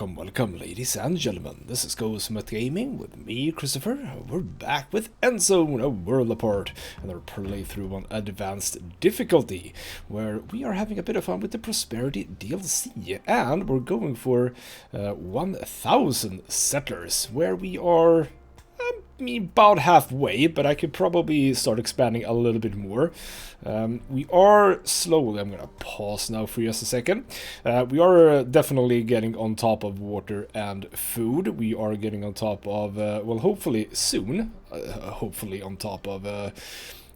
Welcome, ladies and gentlemen. This is Ghost Gaming with me, Christopher. We're back with Endzone, a world apart, and our playthrough on advanced difficulty, where we are having a bit of fun with the Prosperity DLC, and we're going for 1,000 settlers, where we are about halfway, but I could probably start expanding a little bit more. We are slowly, I'm gonna pause now for just a second. We are definitely getting on top of water and food. We are getting on top of, well, hopefully soon, hopefully on top of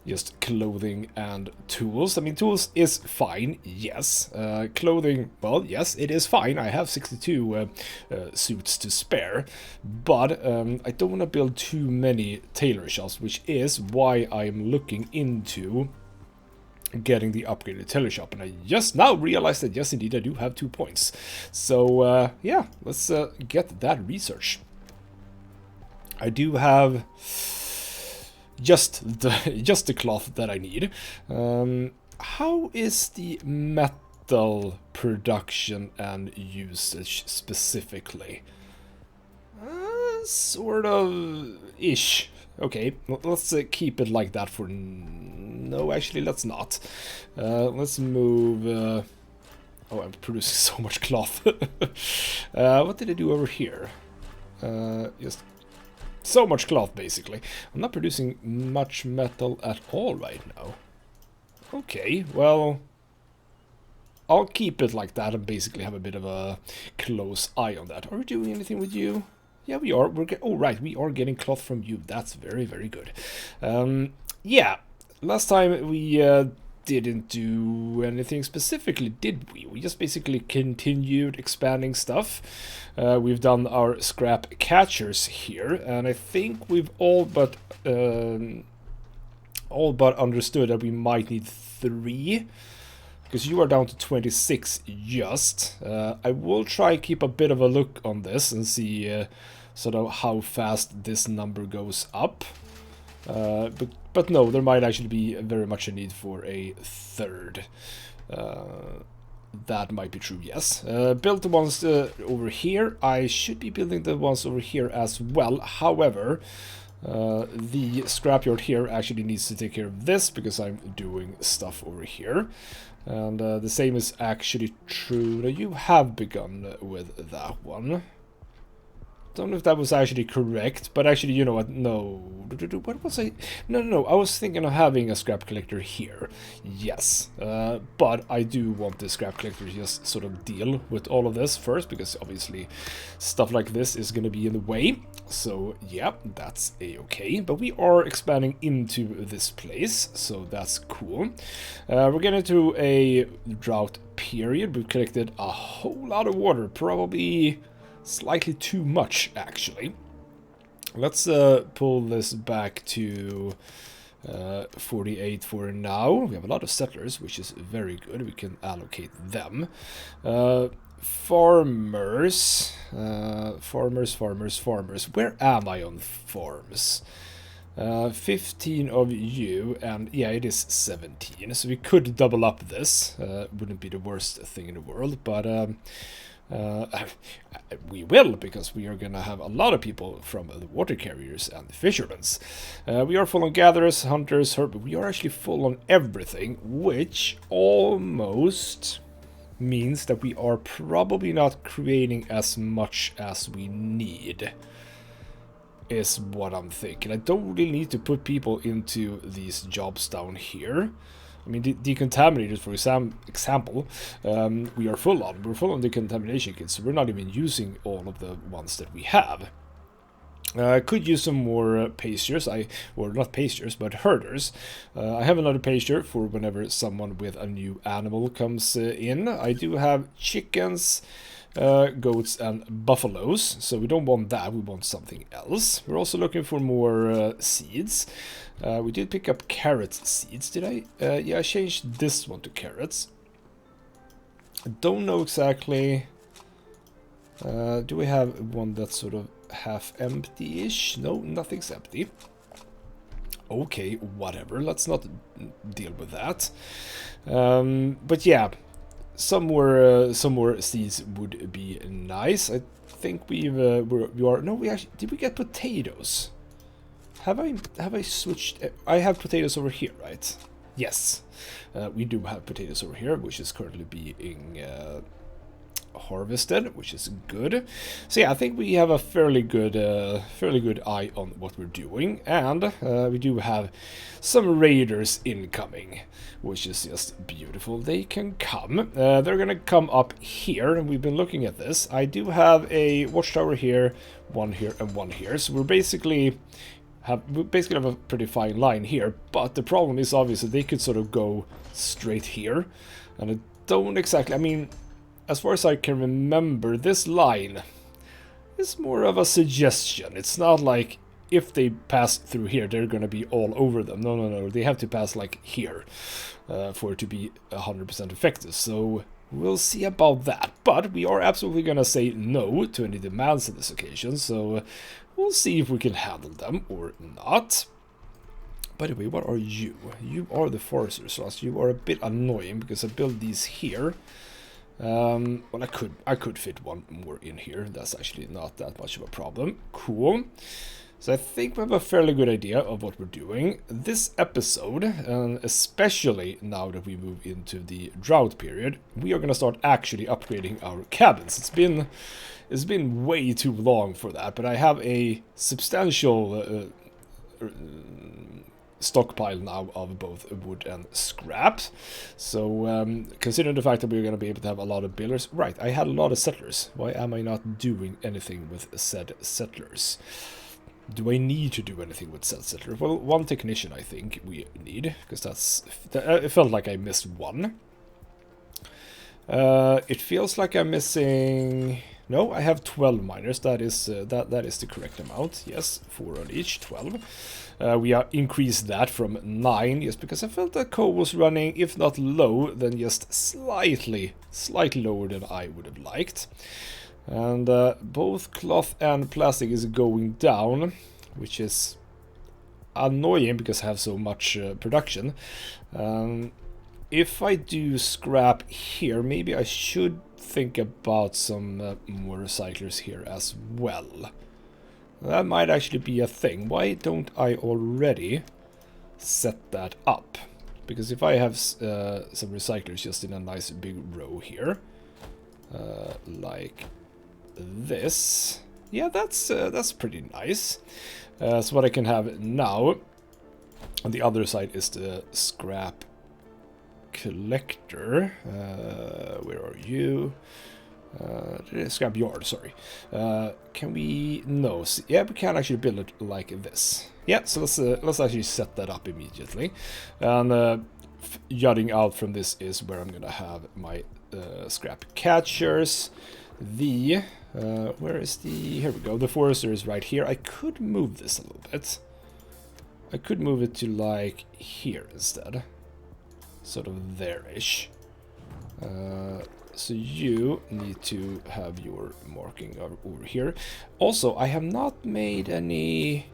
just clothing and tools. I mean, tools is fine, yes. Clothing, well, yes, it is fine. I have 62 suits to spare, but I don't want to build too many tailor shops, which is why I'm looking into getting the upgraded tailor shop. And I just now realized that, yes, indeed, I do have 2 points. So, yeah, let's get that research. I do have just the cloth that I need. How is the metal production and usage specifically? Sort of ish. Okay, let's keep it like that for no, actually let's not. Let's move. Oh, I'm producing so much cloth. What did I do over here? Just so much cloth, basically. I'm not producing much metal at all right now. Okay, well, I'll keep it like that and basically have a bit of a close eye on that. Are we doing anything with you? Yeah, we are. Oh, right, we are getting cloth from you. That's very, very good. Yeah, last time we didn't do anything specifically, did we? We just basically continued expanding stuff. We've done our scrap catchers here, and I think we've all but understood that we might need 3, because you are down to 26 just. I will try and keep a bit of a look on this and see sort of how fast this number goes up. But no, there might actually be very much a need for a 3rd. That might be true, yes. Build the ones over here. I should be building the ones over here as well. However, the scrapyard here actually needs to take care of this because I'm doing stuff over here. And the same is actually true. Now, you have begun with that one. Don't know if that was actually correct, but actually, you know what? No. What was I? No. I was thinking of having a scrap collector here. Yes. But I do want the scrap collector to just sort of deal with all of this first, because obviously stuff like this is going to be in the way. So, yeah, that's a-okay. But we are expanding into this place, so that's cool. We're getting to a drought period. We've collected a whole lot of water, probably slightly too much, actually. Let's pull this back to 48 for now. We have a lot of settlers, which is very good. We can allocate them. Farmers. Farmers. Where am I on farms? 15 of you, and yeah, it is 17. So we could double up this. Wouldn't be the worst thing in the world, but we will, because we are gonna have a lot of people from the water carriers and the fishermen. We are full on gatherers, hunters, herb. We are actually full on everything, which almost means that we are probably not creating as much as we need, is what I'm thinking. I don't really need to put people into these jobs down here. I mean, decontaminators, for example, we are full on. We're full on decontamination kits, so we're not even using all of the ones that we have. I could use some more pastures, or not pastures, but herders. I have another pasture for whenever someone with a new animal comes in. I do have chickens, goats and buffaloes, so we don't want that, we want something else. We're also looking for more seeds. We did pick up carrot seeds, did I? Yeah, I changed this one to carrots. I don't know exactly. Do we have one that's sort of half empty-ish? No, nothing's empty. Okay, whatever, let's not deal with that. But yeah, some more seeds would be nice. I think we are. No, we actually did. We get potatoes. Have I switched? I have potatoes over here, right? Yes, we do have potatoes over here, which is currently being harvested, which is good. So yeah, I think we have a fairly good eye on what we're doing, and we do have some raiders incoming, which is just beautiful. They can come. They're gonna come up here, and we've been looking at this. I do have a watchtower here, one here, and one here. So we basically have a pretty fine line here. But the problem is obviously they could sort of go straight here, and I don't exactly. I mean, as far as I can remember, this line is more of a suggestion. It's not like if they pass through here, they're going to be all over them. No, no, no. They have to pass like here for it to be 100% effective. So we'll see about that. But we are absolutely going to say no to any demands on this occasion. So we'll see if we can handle them or not. By the way, what are you? You are the forester, so you are a bit annoying because I built these here. Well, I could fit one more in here. That's actually not that much of a problem. Cool. So I think we have a fairly good idea of what we're doing. This episode, and especially now that we move into the drought period, we are going to start actually upgrading our cabins. It's been way too long for that, but I have a substantial stockpile now of both wood and scrap. So considering the fact that we're going to be able to have a lot of builders, right, I had a lot of settlers. Why am I not doing anything with said settlers? Do I need to do anything with said settlers? Well, one technician I think we need, because it felt like I missed one. It feels like I'm missing. No, I have 12 miners. That is the correct amount. Yes, 4 on each, 12. We increased that from 9, just because I felt that coal was running, if not low, then just slightly lower than I would have liked. And both cloth and plastic is going down, which is annoying because I have so much production. If I do scrap here, maybe I should think about some more recyclers here as well. That might actually be a thing. Why don't I already set that up? Because if I have some recyclers just in a nice big row here, like this, yeah, that's pretty nice. So what I can have now on the other side is the scrap collector. Where are you? Scrap yard, sorry. Can we? No. Yeah, we can actually build it like this. Yeah, so let's actually set that up immediately. And jutting out from this is where I'm gonna have my scrap catchers. Where is the? Here we go. The forester is right here. I could move this a little bit. I could move it to like here instead. Sort of there-ish. So you need to have your marking over here. Also, I have not made any.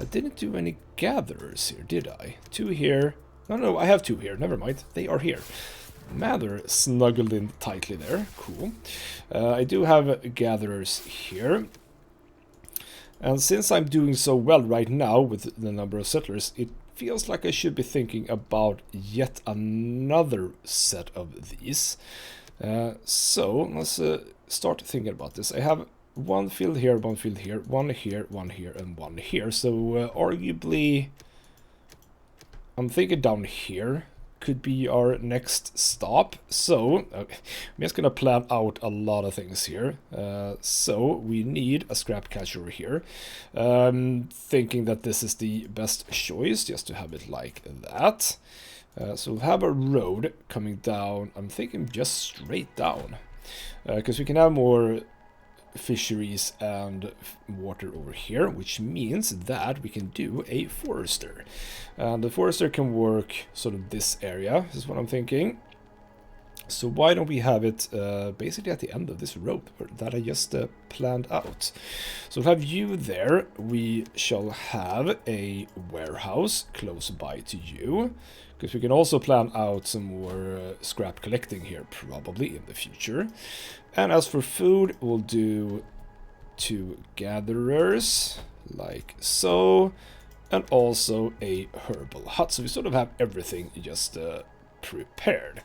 I didn't do any gatherers here, did I? 2 here. No, I have 2 here. Never mind. They are here. Man, they're snuggled in tightly there. Cool. I do have gatherers here. And since I'm doing so well right now with the number of settlers, it feels like I should be thinking about yet another set of these. So let's start thinking about this. I have one field here, one field here, one here, one here, and one here. So arguably, I'm thinking down here could be our next stop. So I'm just gonna plan out a lot of things here. So we need a scrap catcher over here. Thinking that this is the best choice, just to have it like that. So we'll have a road coming down. I'm thinking just straight down, because we can have more fisheries and water over here, which means that we can do a forester. And the forester can work sort of this area, is what I'm thinking. So why don't we have it basically at the end of this road that I just planned out. So we'll have you there. We shall have a warehouse close by to you. Because we can also plan out some more scrap collecting here probably in the future. And as for food, we'll do 2 gatherers like so. And also a herbal hut. So we sort of have everything just prepared.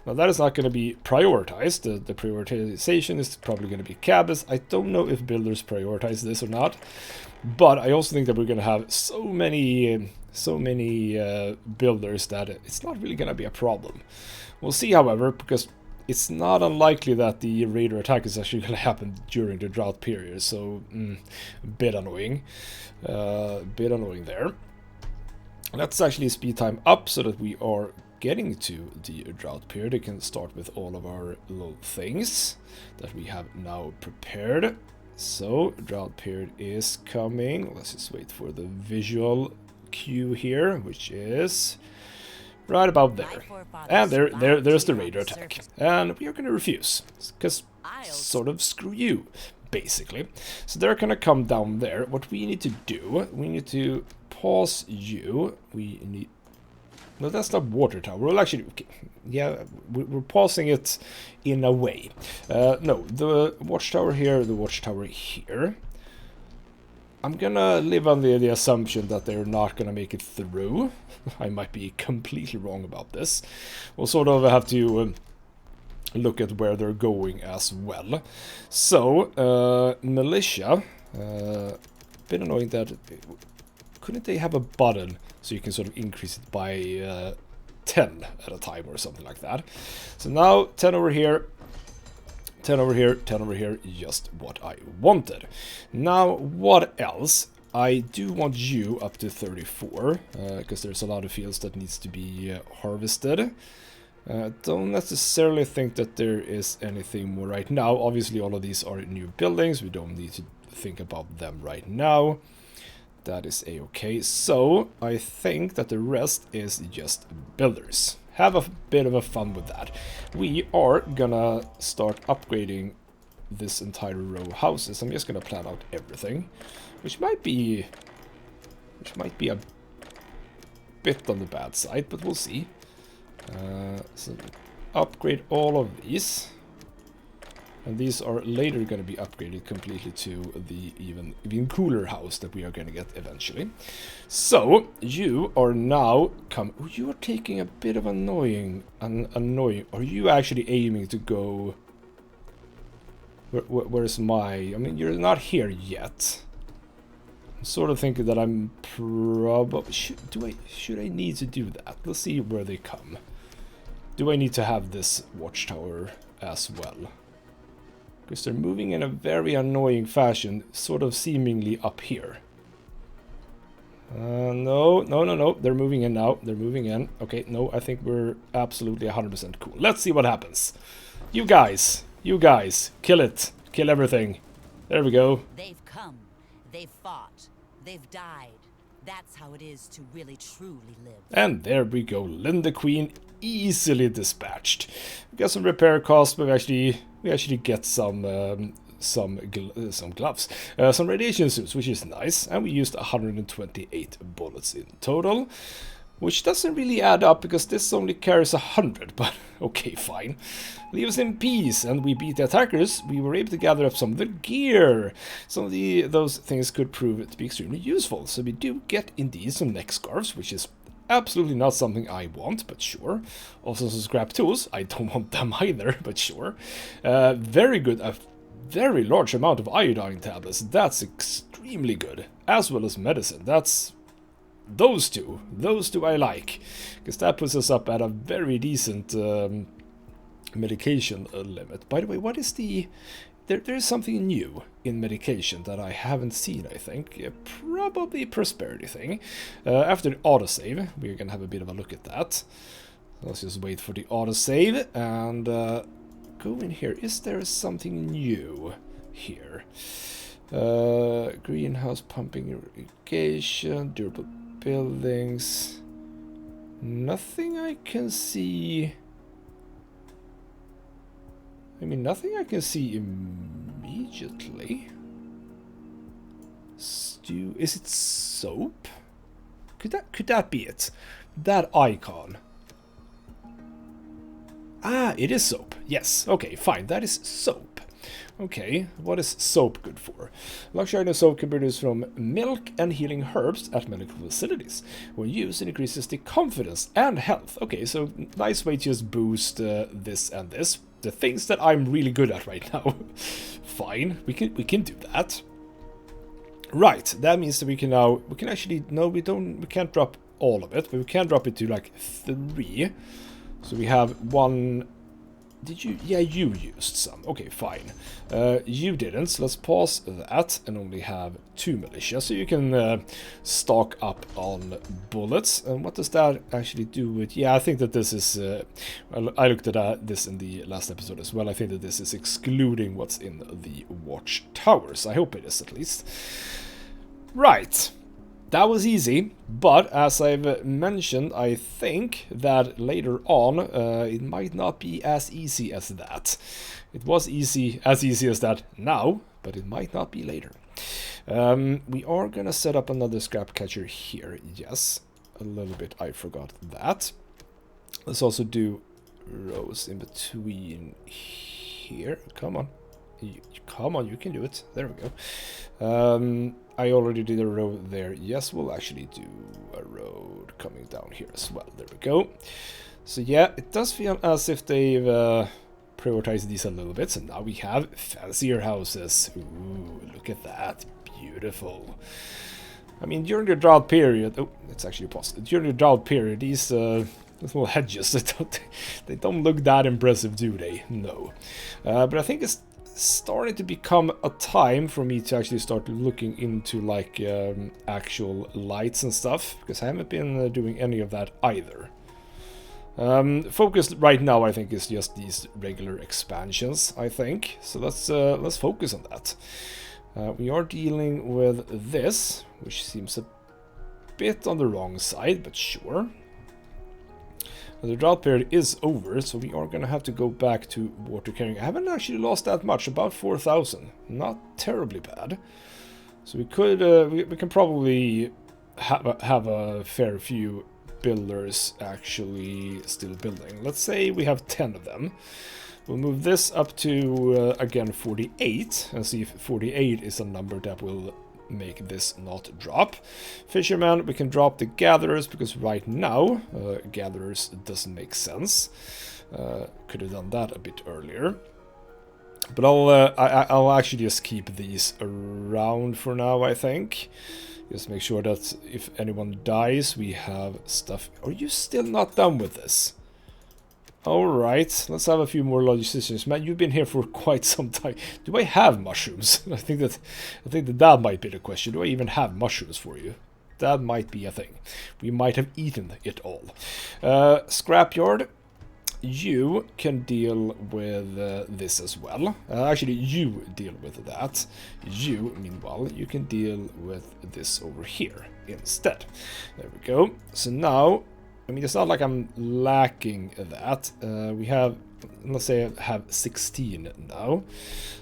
Now that is not going to be prioritized. The prioritization is probably going to be cabins. I don't know if builders prioritize this or not, but I also think that we're going to have so many builders that it's not really going to be a problem. We'll see, however, because it's not unlikely that the raider attack is actually going to happen during the drought period, so a bit annoying. Bit annoying there. Let's actually speed time up so that we are getting to the drought period. We can start with all of our little things that we have now prepared. So drought period is coming. Let's just wait for the visual cue here, which is right about there. And there's the raider attack. And we are going to refuse, because sort of screw you, basically. So they're going to come down there. What we need to do, we need to pause you. We need... No, that's not water tower. We'll actually... Okay, yeah, we're pausing it in a way. No, the watchtower here, the watchtower here. I'm gonna live on the assumption that they're not gonna make it through. I might be completely wrong about this. We'll sort of have to look at where they're going as well. So, militia. Bit annoying that... Couldn't they have a button so you can sort of increase it by 10 at a time or something like that? So now 10 over here, 10 over here, 10 over here, just what I wanted. Now, what else? I do want you up to 34, because there's a lot of fields that needs to be harvested. Don't necessarily think that there is anything more right now. Obviously, all of these are new buildings. We don't need to think about them right now. That is a-okay. So, I think that the rest is just builders. Have a bit of a fun with that. We are gonna start upgrading this entire row of houses. I'm just gonna plan out everything, which might be a bit on the bad side, but we'll see. So upgrade all of these, and these are later going to be upgraded completely to the even cooler house that we are going to get eventually. So you are now you are taking a bit of annoying. Are you actually aiming to go? Where's my? I mean, you're not here yet. I'm sort of thinking that I'm probably should I need to do that? Let's see where they come. Do I need to have this watchtower as well? Because they're moving in a very annoying fashion, sort of seemingly up here. No. They're moving in now. They're moving in. Okay, no, I think we're absolutely 100% cool. Let's see what happens. You guys, kill it. Kill everything. There we go. They've come. They've fought. They've died. That's how it is to really truly live. And there we go. Linda Queen easily dispatched. We got some repair costs, but we actually get some gloves, some radiation suits, which is nice, and we used 128 bullets in total, which doesn't really add up because this only carries 100. But okay, fine. Leave us in peace, and we beat the attackers. We were able to gather up some of the gear. Some of those things could prove to be extremely useful. So we do get indeed some neck scarves, which is absolutely not something I want, but sure. Also some scrap tools. I don't want them either, but sure. Very good. A very large amount of iodine tablets. That's extremely good. As well as medicine. That's... Those two I like. Because that puts us up at a very decent medication limit. By the way, what is the... There is something new in medication that I haven't seen, I think. Probably prosperity thing. After the autosave, we're going to have a bit of a look at that. Let's just wait for the autosave and go in here. Is there something new here? Greenhouse pumping irrigation, durable buildings. Nothing I can see I mean, nothing I can see immediately. Stew, is it soap? Could that be it? That icon. Ah, it is soap. Yes, okay, fine, that is soap. Okay, what is soap good for? Luxurious soap can be produced from milk and healing herbs at medical facilities. When used, it increases the confidence and health. Okay, so nice way to just boost this and this. The things that I'm really good at right now. Fine, we can do that. Right, that means that we can actually, no, we can't drop all of it, but we can drop it to like 3. So we have 1. Did you? Yeah, you used some. Okay, fine. You didn't, so let's pause that and only have 2 militia. So you can stock up on bullets. And what does that actually do with... Yeah, I think that this is... well, I looked at this in the last episode as well. I think that this is excluding what's in the watchtowers. I hope it is, at least. Right. That was easy, but as I've mentioned, I think that later on it might not be as easy as that. It was as easy as that now, but it might not be later. We are gonna set up another scrap catcher here. Yes, a little bit. I forgot that. Let's also do rows in between here. Come on. Come on, you can do it. There we go. I already did a road there. Yes, we'll actually do a road coming down here as well. There we go. So yeah, it does feel as if they've prioritized these a little bit. So now we have fancier houses. Ooh, look at that. Beautiful. I mean, during the drought period... Oh, it's actually possible. During the drought period, these little hedges, they don't look that impressive, do they? No. But I think it's starting to become a time for me to actually start looking into like actual lights and stuff, because I haven't been doing any of that either. Focus right now, I think, is just these regular expansions, I think. So let's focus on that. We are dealing with this, which seems a bit on the wrong side, but sure. The drought period is over, so we are going to have to go back to water carrying. I haven't actually lost that much, about 4,000. Not terribly bad. So we could, we can probably have a fair few builders actually still building. Let's say we have 10 of them. We'll move this up to, again, 48, and see if 48 is a number that will make this not drop. Fishermen, we can drop the gatherers, because right now gatherers doesn't make sense. Could have done that a bit earlier, but I'll actually just keep these around for now. I think just make sure that if anyone dies, we have stuff. Are you still not done with this? Alright, let's have a few more logisticians. Man, you've been here for quite some time. Do I have mushrooms? I think that might be the question. Do I even have mushrooms for you? That might be a thing. We might have eaten it all. Scrapyard, you can deal with this as well. Actually, you deal with that. You, meanwhile, you can deal with this over here instead. There we go. So now... I mean, it's not like I'm lacking that. We have, let's say I have 16 now.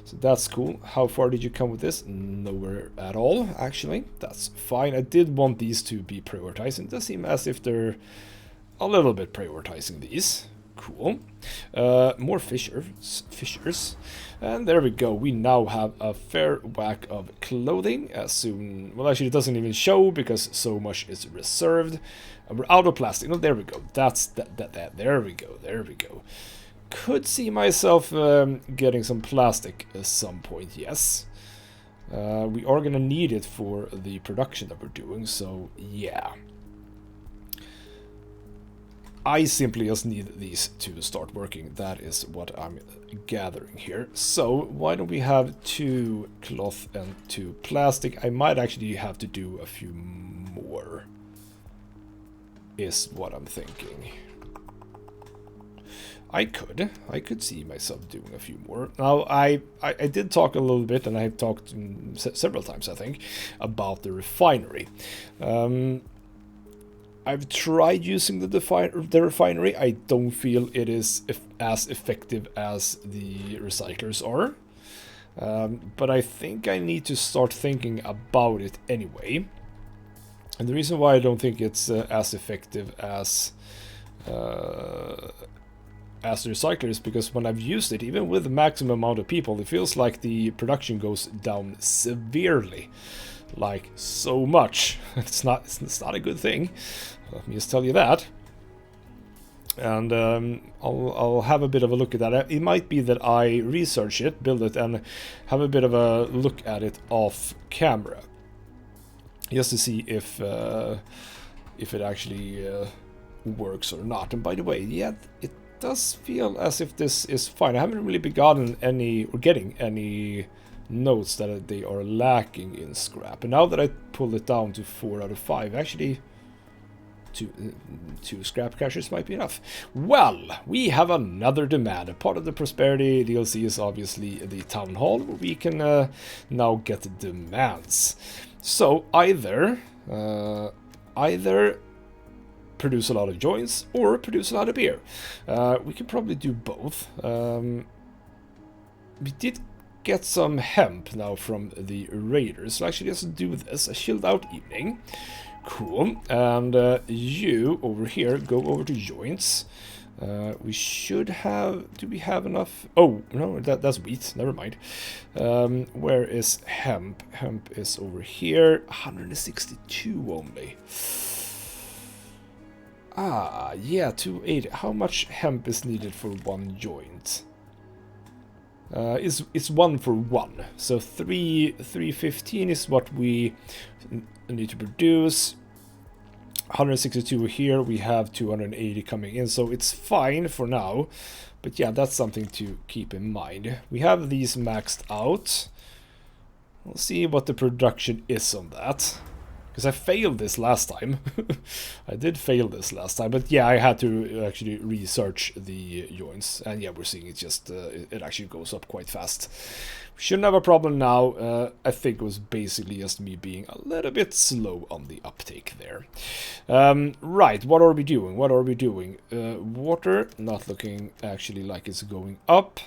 So that's cool. How far did you come with this? Nowhere at all, actually. That's fine. I did want these to be prioritized. It does seem as if they're a little bit prioritizing these. Cool. More fishers. And there we go. We now have a fair whack of clothing as soon... Well, actually, it doesn't even show because so much is reserved. And we're out of plastic. No, there we go. That's that. There we go. There we go. Could see myself getting some plastic at some point, yes. We are going to need it for the production that we're doing, so yeah. I simply just need these to start working. That is what I'm gathering here. So why don't we have 2 cloth and 2 plastic? I might actually have to do a few more, is what I'm thinking. I could see myself doing a few more. Now, I did talk a little bit, and I've talked several times, I think, about the refinery. I've tried using the refinery. I don't feel it is as effective as the recyclers are. But I think I need to start thinking about it anyway. And the reason why I don't think it's as effective as the recycler is because when I've used it, even with the maximum amount of people, it feels like the production goes down severely. Like, so much. It's not a good thing. Let me just tell you that. And I'll have a bit of a look at that. It might be that I research it, build it, and have a bit of a look at it off camera, just to see if it actually works or not. And by the way, yeah, it does feel as if this is fine. I haven't really begotten any or getting any notes that they are lacking in scrap. And now that I pull it down to 4 out of 5, actually. Two scrap caches might be enough. Well, we have another demand. A part of the Prosperity DLC is obviously the Town Hall, where we can now get demands. So either produce a lot of joints or produce a lot of beer. We can probably do both. We did get some hemp now from the raiders. So actually, let's do this. A chilled out evening. Cool. And you over here go over to joints. We should have. Do we have enough? Oh no, that's wheat. Never mind. Where is hemp? Hemp is over here. 162 only. Ah, yeah, 280. How much hemp is needed for one joint? It's 1 for 1. So 315 is what we need to produce. 162 here. We have 280 coming in, so it's fine for now. But yeah, that's something to keep in mind. We have these maxed out. We'll see what the production is on that. Because I failed this last time. I did fail this last time, but yeah, I had to actually research the joints. And yeah, we're seeing it just, it actually goes up quite fast. We shouldn't have a problem now. I think it was basically just me being a little bit slow on the uptake there. Right, what are we doing? What are we doing? Water, not looking actually like it's going up.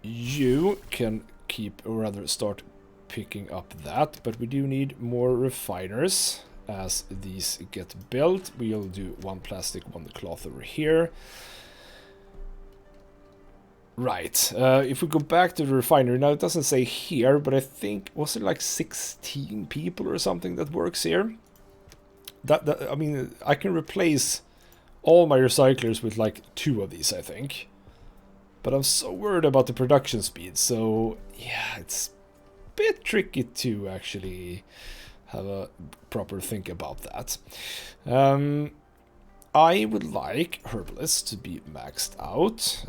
You can keep, or rather start picking up that, but we do need more refiners as these get built. We'll do 1 plastic, 1 cloth over here. Right, if we go back to the refinery, now it doesn't say here, but I think, was it like 16 people or something that works here? I mean, I can replace all my recyclers with like 2 of these, I think. But I'm so worried about the production speed, so yeah, it's bit tricky to actually have a proper think about that. I would like herbalists to be maxed out.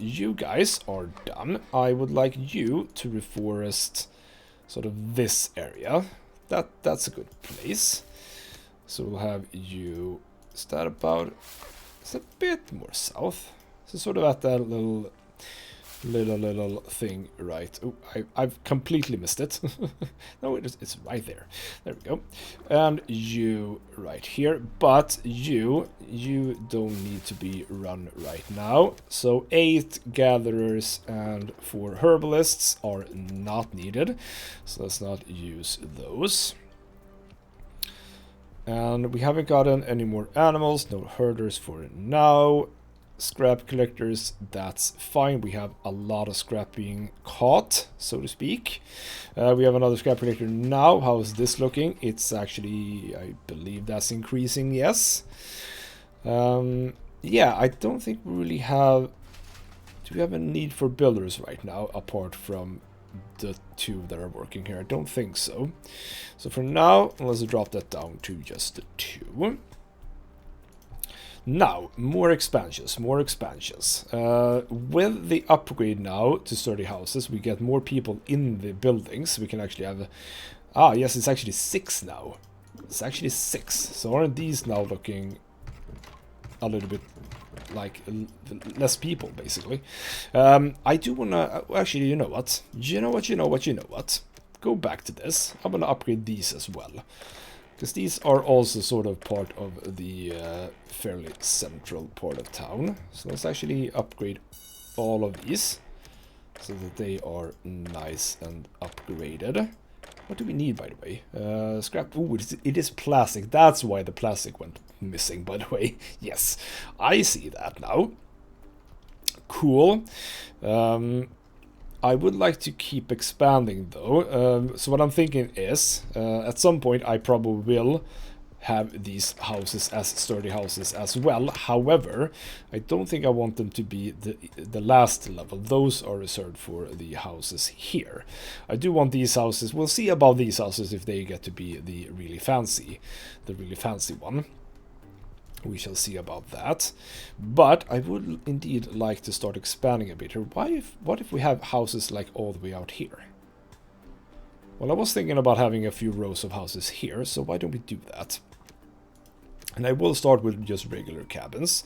You guys are done. I would like you to reforest sort of this area. That's a good place. So we'll have you. Is that about? It's a bit more south. So sort of at that little thing, right? Oh, I've completely missed it. No, it's right there. There we go. And you right here, but you don't need to be run right now. So 8 gatherers and 4 herbalists are not needed. So let's not use those. And we haven't gotten any more animals, no herders for now. Scrap collectors, that's fine. We have a lot of scrap being caught, so to speak. We have another scrap collector now. How is this looking? It's actually, I believe that's increasing, yes. Yeah, I don't think we really have... Do we have a need for builders right now, apart from the 2 that are working here? I don't think so. So for now, let's drop that down to just the 2. Now, more expansions, more expansions. With the upgrade now to sturdy houses, we get more people in the buildings. We can actually have... Ah, yes, it's actually 6 now. It's actually 6. So aren't these now looking a little bit like less people, basically? I do want to... Actually, you know what? You know what? Go back to this. I'm going to upgrade these as well. Because these are also sort of part of the fairly central part of town. So let's actually upgrade all of these so that they are nice and upgraded. What do we need, by the way? Scrap. Ooh, it is plastic. That's why the plastic went missing, by the way. Yes, I see that now. Cool. I would like to keep expanding, though. So what I'm thinking is, at some point, I probably will have these houses as sturdy houses as well. However, I don't think I want them to be the last level. Those are reserved for the houses here. I do want these houses. We'll see about these houses if they get to be the really fancy one. We shall see about that. But I would indeed like to start expanding a bit here. What if we have houses like all the way out here? Well, I was thinking about having a few rows of houses here, so why don't we do that? And I will start with just regular cabins.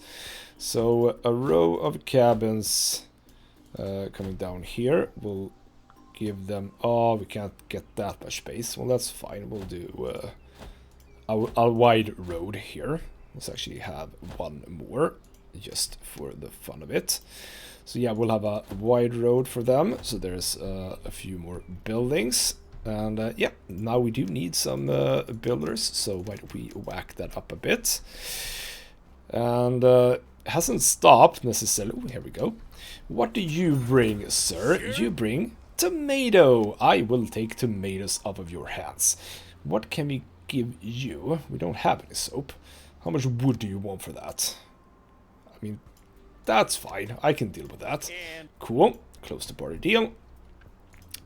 So a row of cabins coming down here will give them... Oh, we can't get that much space. Well, that's fine. We'll do a wide road here. Let's actually have one more, just for the fun of it. So yeah, we'll have a wide road for them. So there's a few more buildings. And yeah, now we do need some builders. So why don't we whack that up a bit? And it hasn't stopped necessarily. Ooh, here we go. What do you bring, sir? You bring tomato. I will take tomatoes out of your hands. What can we give you? We don't have any soap. How much wood do you want for that? I mean, that's fine. I can deal with that. Cool. Close the party deal.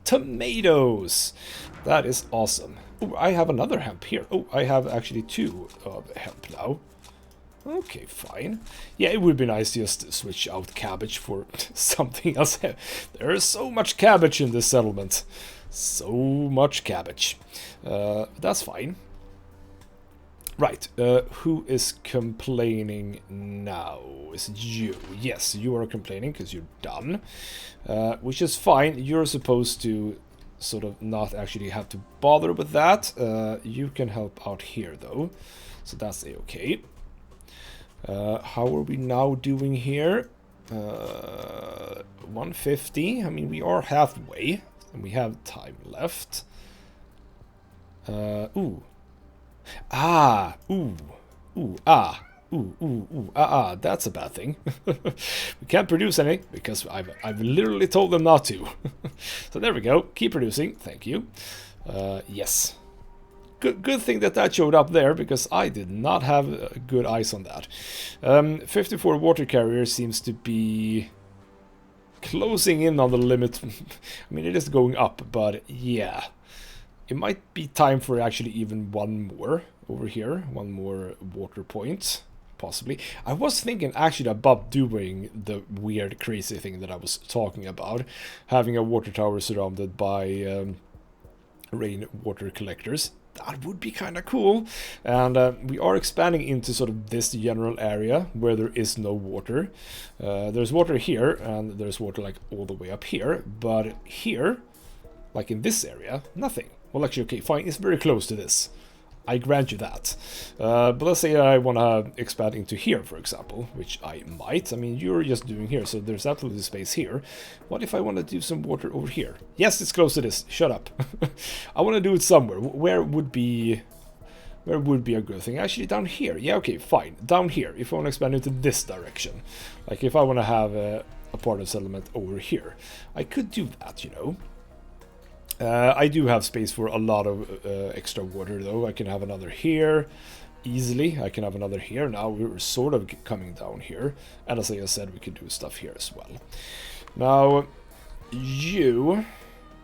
Tomatoes. That is awesome. Oh, I have another hemp here. Oh, I have actually two of hemp now. Okay, fine. Yeah, it would be nice just to switch out cabbage for something else. There is so much cabbage in this settlement. So much cabbage. That's fine. Right, who is complaining now? Is it you? Yes, you are complaining because you're done. Which is fine. You're supposed to sort of not actually have to bother with that. You can help out here, though. So that's a-okay. How are we now doing here? 150. I mean, we are halfway. And we have time left. Ooh. Ah, ooh, ooh, ah, ooh, ooh, ooh, that's a bad thing. We can't produce any because I've literally told them not to. So there we go. Keep producing. Thank you. Yes. Good thing that showed up there because I did not have good eyes on that. 54 water carriers seems to be closing in on the limit. I mean, it is going up, but yeah. It might be time for actually even one more over here. One more water point, possibly. I was thinking actually about doing the weird, crazy thing that I was talking about. Having a water tower surrounded by rainwater collectors. That would be kind of cool. And we are expanding into sort of this general area where there is no water. There's water here, and there's water like all the way up here. But here, like in this area, nothing. Well, actually, okay, fine, it's very close to this. I grant you that. But let's say I want to expand into here, for example, which I might. I mean, you're just doing here, so there's absolutely space here. What if I want to do some water over here? Yes, it's close to this. Shut up. I want to do it somewhere. Where would be a good thing? Actually, down here. Yeah, okay, fine. Down here, if I want to expand into this direction. Like, if I want to have a part of settlement over here. I could do that, you know. I do have space for a lot of extra water, though. I can have another here easily. I can have another here. Now we're sort of coming down here. And as I said, we could do stuff here as well. Now, you...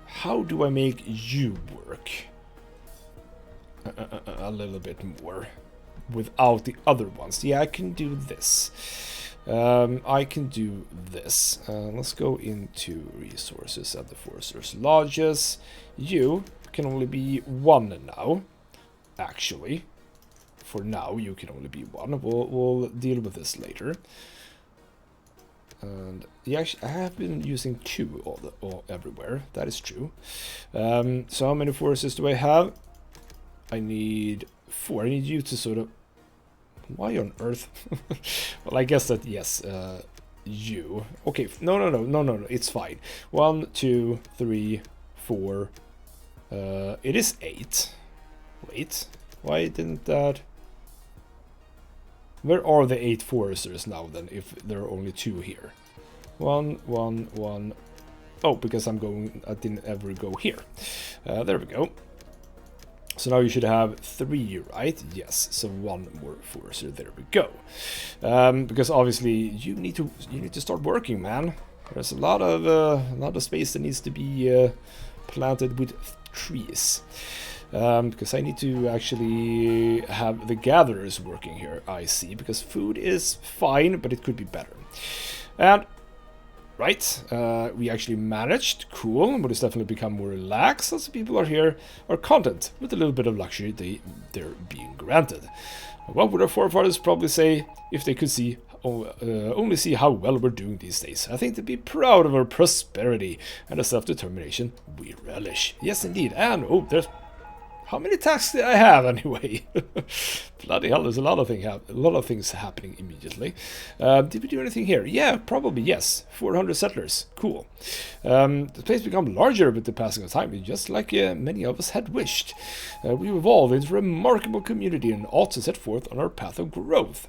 How do I make you work? A little bit more. Without the other ones. Yeah, I can do this. I can do this. Let's go into resources at the Foresters Lodges. You can only be one now. Actually, for now you can only be one. We'll deal with this later. And yeah, I have been using two all everywhere. That is true. So how many foresters do I have? I need 4. I need you to sort of... Why on earth? Well, I guess that, yes, you. Okay, no, it's fine. 1, 2, 3, 4. It is 8. Wait, why didn't that... Where are the 8 foresters now then, if there are only 2 here? 1, 1, 1. Oh, because I didn't ever go here. There we go. So now you should have 3, right? Yes. So 1 more forester. There we go. Because obviously you need to start working, man. There's a lot of space that needs to be planted with trees. Because I need to actually have the gatherers working here, I see. Because food is fine, but it could be better. And, right, we actually managed. Cool, but it's definitely become more relaxed as people are content with a little bit of luxury they're being granted. What would our forefathers probably say if they could see only see how well we're doing these days? I think they'd be proud of our prosperity and the self-determination we relish. Yes, indeed. And, oh, there's... How many tasks did I have anyway? Bloody hell, there's a lot of things happening immediately. Did we do anything here? Yeah, probably yes. 400 settlers. Cool. The place became larger with the passing of time, just like many of us had wished. We've evolved into a remarkable community and ought to set forth on our path of growth.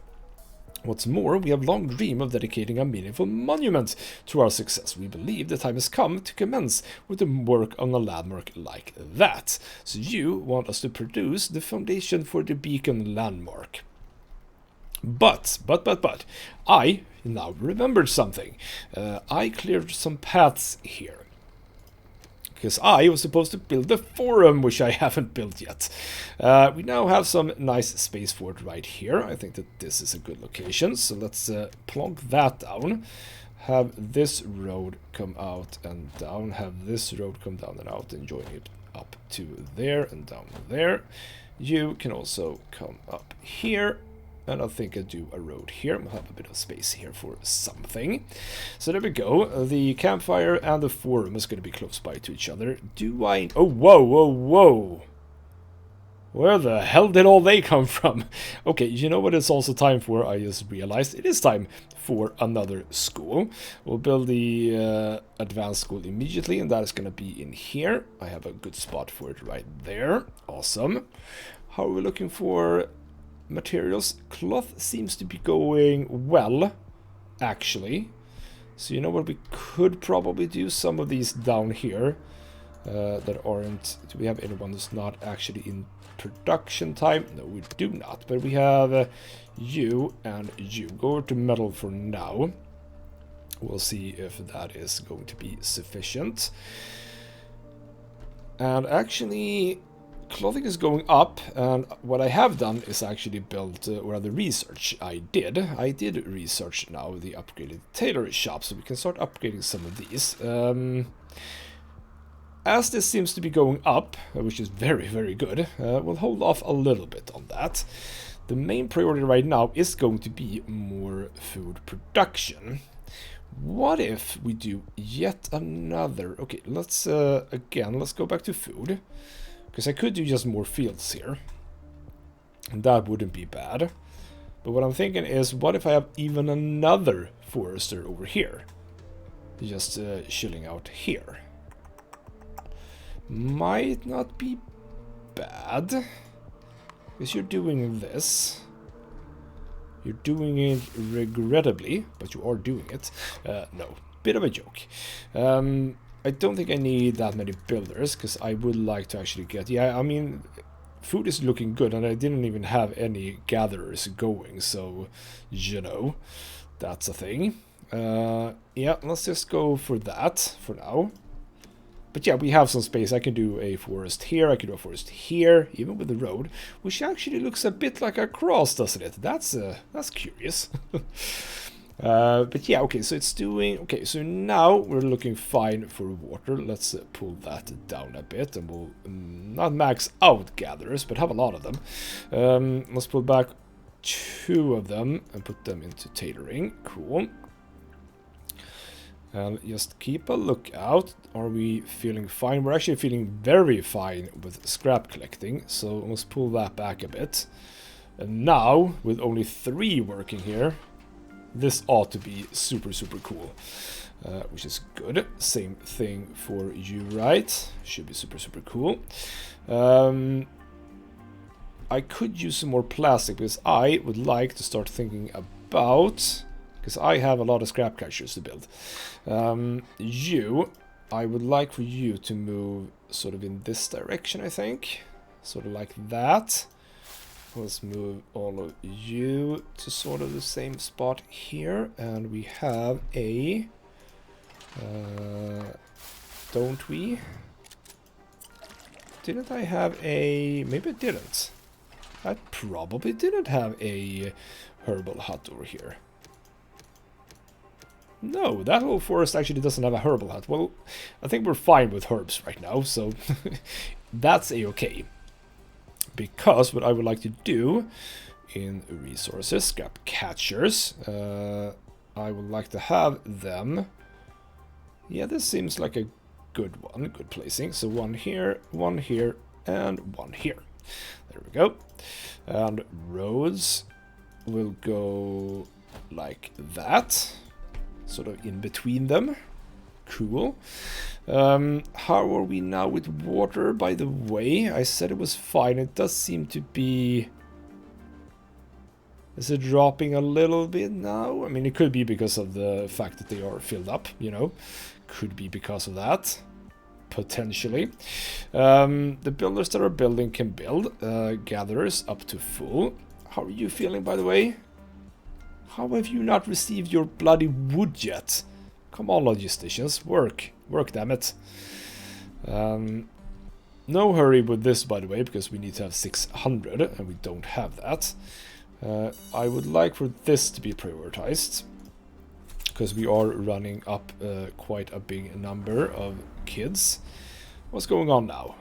What's more, we have long dreamed of dedicating a meaningful monument to our success. We believe the time has come to commence with the work on a landmark like that. So you want us to produce the foundation for the beacon landmark. But, I now remembered something. I cleared some paths here. Because I was supposed to build the forum, which I haven't built yet. We now have some nice space for it right here. I think that this is a good location, so let's plonk that down. Have this road come out and down. Have this road come down and out and join it up to there and down there. You can also come up here. And I think I'll do a road here. We'll have a bit of space here for something. So there we go. The campfire and the forum is going to be close by to each other. Do I... Oh, whoa. Where the hell did all they come from? Okay, you know what it's also time for? I just realized it is time for another school. We'll build the advanced school immediately, and that is going to be in here. I have a good spot for it right there. Awesome. How are we looking for... materials? Cloth seems to be going well, actually. So you know what, we could probably do some of these down here that aren't... Do we have anyone that's not actually in production time? No, we do not. But we have you and you. Go over to metal for now. We'll see if that is going to be sufficient. And actually... clothing is going up, and what I have done is actually built, or the research I did research now the upgraded tailor shop, so we can start upgrading some of these. As this seems to be going up, which is very, very good, we'll hold off a little bit on that. The main priority right now is going to be more food production. What if we do yet another... Okay, let's, again, let's go back to food. Because I could do just more fields here. And that wouldn't be bad. But what I'm thinking is, what if I have even another forester over here? Just chilling out here. Might not be bad. Because you're doing this. You're doing it regrettably, but you are doing it. No, bit of a joke. I don't think I need that many builders, because I would like to actually get... Yeah, I mean, food is looking good, and I didn't even have any gatherers going, so, you know, that's a thing. Yeah, let's just go for that for now. But yeah, we have some space. I can do a forest here, I can do a forest here, even with the road, which actually looks a bit like a cross, doesn't it? That's curious. But yeah, okay, so it's doing... Okay, so now we're looking fine for water. Let's pull that down a bit, and we'll not max out gatherers, but have a lot of them. Let's pull back 2 of them and put them into tailoring. Cool. And just keep a lookout. Are we feeling fine? We're actually feeling very fine with scrap collecting, so let's pull that back a bit. And now, with only 3 working here, this ought to be super, super cool. Which is good. Same thing for you, right? Should be super, super cool. I could use some more plastic because I would like to start thinking about... Because I have a lot of scrap catchers to build. I would like for you to move sort of in this direction, I think. Sort of like that. Let's move all of you to sort of the same spot here. And we have a... don't we? Didn't I have a... Maybe I didn't. I probably didn't have a herbal hut over here. No, that whole forest actually doesn't have a herbal hut. Well, I think we're fine with herbs right now, so that's a-okay. Because what I would like to do in resources, scrap catchers, I would like to have them... Yeah, this seems like a good one, good placing. So one here, and one here. There we go. And roads will go like that. Sort of in between them. Cool. How are we now with water, by the way? I said it was fine. It does seem to be... Is it dropping a little bit now? I mean, it could be because of the fact that they are filled up, you know. Could be because of that. Potentially. The builders that are building can build. Gatherers up to full. How are you feeling, by the way? How have you not received your bloody wood yet? Come on, logisticians. Work. Work, damn it. No hurry with this, by the way, because we need to have 600, and we don't have that. I would like for this to be prioritized, because we are running up quite a big number of kids. What's going on now?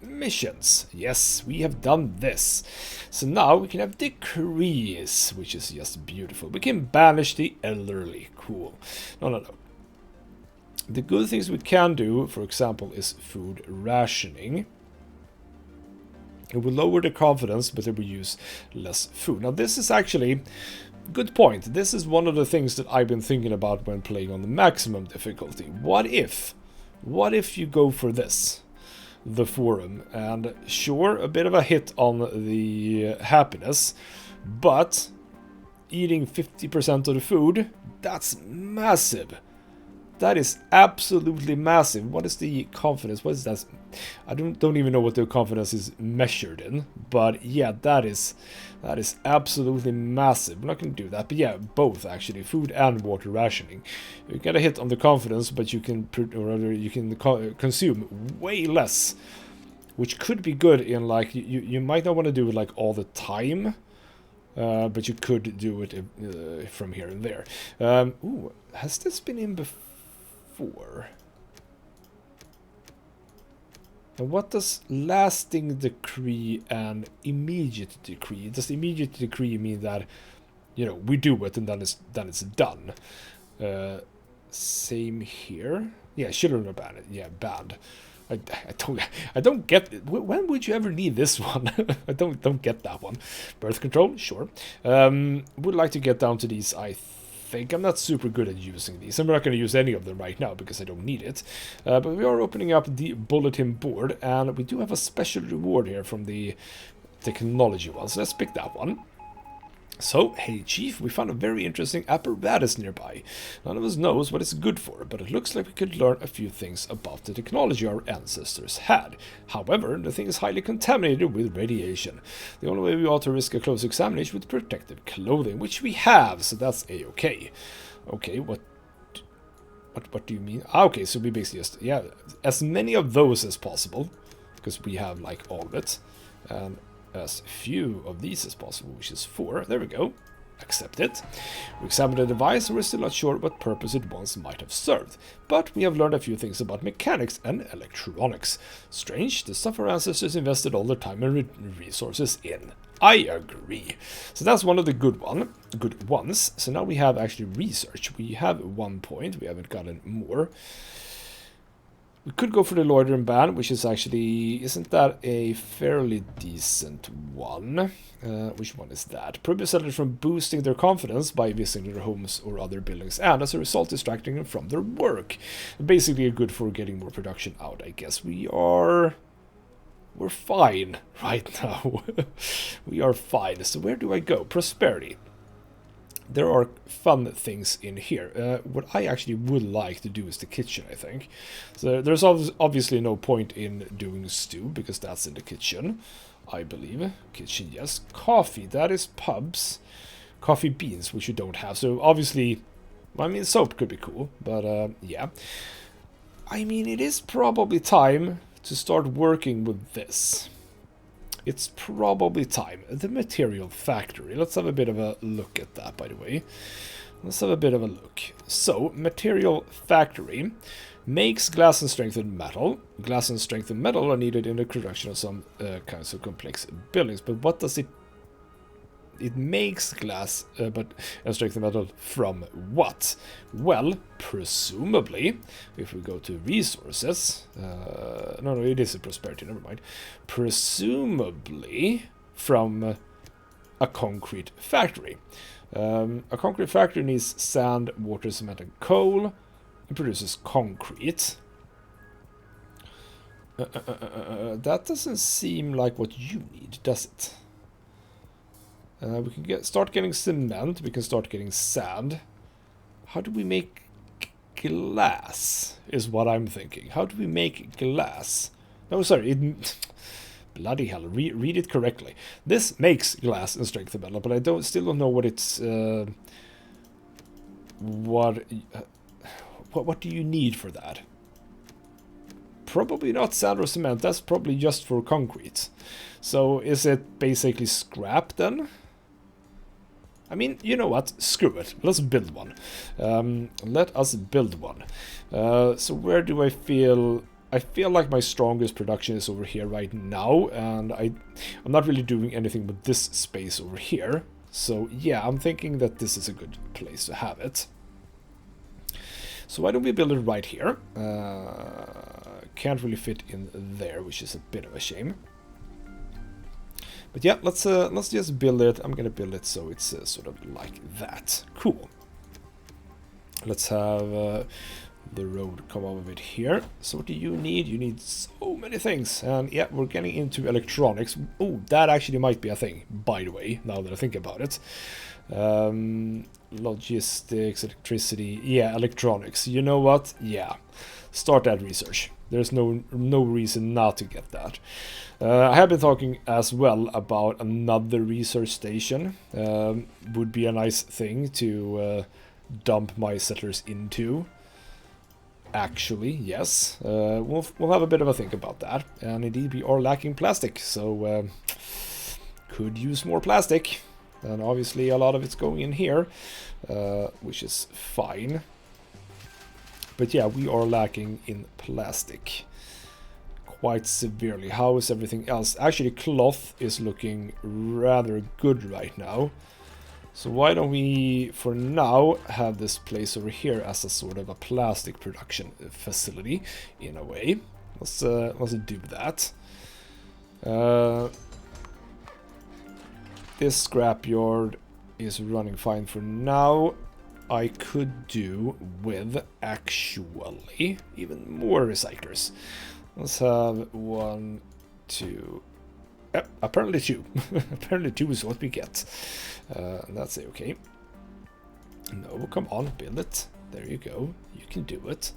Missions. Yes, we have done this. So now we can have decrees, which is just beautiful. We can banish the elderly. Cool. No. The good things we can do, for example, is food rationing. It will lower the confidence, but it will use less food. Now this is actually... Good point. This is one of the things that I've been thinking about when playing on the maximum difficulty. What if you go for this? The forum. And sure, a bit of a hit on the happiness, but eating 50% of the food, that's massive. That is absolutely massive. What is the confidence? What is that? I don't even know what the confidence is measured in. But yeah, that is absolutely massive. We're not going to do that. But yeah, both actually, food and water rationing. You get a hit on the confidence, but you can, or rather, you can consume way less, which could be good in like you might not want to do it like all the time. But you could do it from here and there. Ooh, has this been in before? And what does lasting decree and immediate decree? Does immediate decree mean that, you know, we do it and then it's done? Same here. Yeah, children are banned. Yeah, banned. I don't get it. When would you ever need this one? I don't get that one. Birth control, sure. Would like to get down to these. I think I'm not super good at using these. I'm not going to use any of them right now because I don't need it. But we are opening up the bulletin board, and we do have a special reward here from the technology one. So let's pick that one. So, hey Chief, we found a very interesting apparatus nearby. None of us knows what it's good for, but it looks like we could learn a few things about the technology our ancestors had. However, the thing is highly contaminated with radiation. The only way we ought to risk a close examination with protective clothing, which we have, so that's a-okay. Okay, what do you mean? Ah, okay, so we basically just, yeah, as many of those as possible, because we have, like, all of it. As few of these as possible, which is 4. There we go. Accept it. We examined the device and we're still not sure what purpose it once might have served, but we have learned a few things about mechanics and electronics. Strange, the stuff our ancestors invested all their time and resources in. I agree. So that's one of the good ones. So now we have actually research. We have 1 point. We haven't gotten more. We could go for the loitering ban, which is actually, isn't that a fairly decent one? Which one is that? Prohibit settlers from boosting their confidence by visiting their homes or other buildings, and as a result distracting them from their work. Basically good for getting more production out, I guess. We're fine right now. We are fine. So where do I go? Prosperity. There are fun things in here. What I actually would like to do is the kitchen, I think. So there's obviously no point in doing stew, because that's in the kitchen, I believe. Kitchen, yes. Coffee, that is pubs. Coffee beans, which you don't have. So obviously, I mean, soap could be cool, but yeah. I mean, it is probably time to start working with this. It's probably time. The material factory. Let's have a bit of a look at that, by the way. Let's have a bit of a look. So, material factory makes glass and strengthened metal. Glass and strengthened metal are needed in the production of some kinds of complex buildings. But what does it... It makes glass and strengthened metal from what? Well, presumably, if we go to resources, no, it is a prosperity, never mind. Presumably from a concrete factory. A concrete factory needs sand, water, cement, and coal, and produces concrete. That doesn't seem like what you need, does it? We can start getting cement, we can start getting sand. How do we make glass, is what I'm thinking. How do we make glass? No, sorry, bloody hell, read it correctly. This makes glass and strengthened metal, but I still don't know what it's... what do you need for that? Probably not sand or cement, that's probably just for concrete. So is it basically scrap then? I mean, you know what? Screw it. Let's build one. Let us build one. So where do I feel... I feel like my strongest production is over here right now, and I'm not really doing anything with this space over here. So yeah, I'm thinking that this is a good place to have it. So why don't we build it right here? Can't really fit in there, which is a bit of a shame. But yeah, let's just build it. I'm gonna build it so it's sort of like that. Cool. Let's have the road come over of it here. So what do you need? You need so many things. And yeah, we're getting into electronics. Oh, that actually might be a thing, by the way, now that I think about it. Logistics, electricity, yeah, electronics. You know what? Yeah, start that research. There's no reason not to get that. I have been talking as well about another research station. Would be a nice thing to dump my settlers into. Actually, yes. We'll have a bit of a think about that. And indeed, we are lacking plastic, so could use more plastic. And obviously, a lot of it's going in here, which is fine. But yeah, we are lacking in plastic quite severely. How is everything else? Actually, cloth is looking rather good right now. So why don't we, for now, have this place over here as a sort of a plastic production facility, in a way. Let's do that. This scrapyard is running fine for now. I could do with, actually, even more recyclers. Let's have 1, 2... apparently 2. Apparently 2 is what we get. And that's okay. No, come on, build it. There you go. You can do it.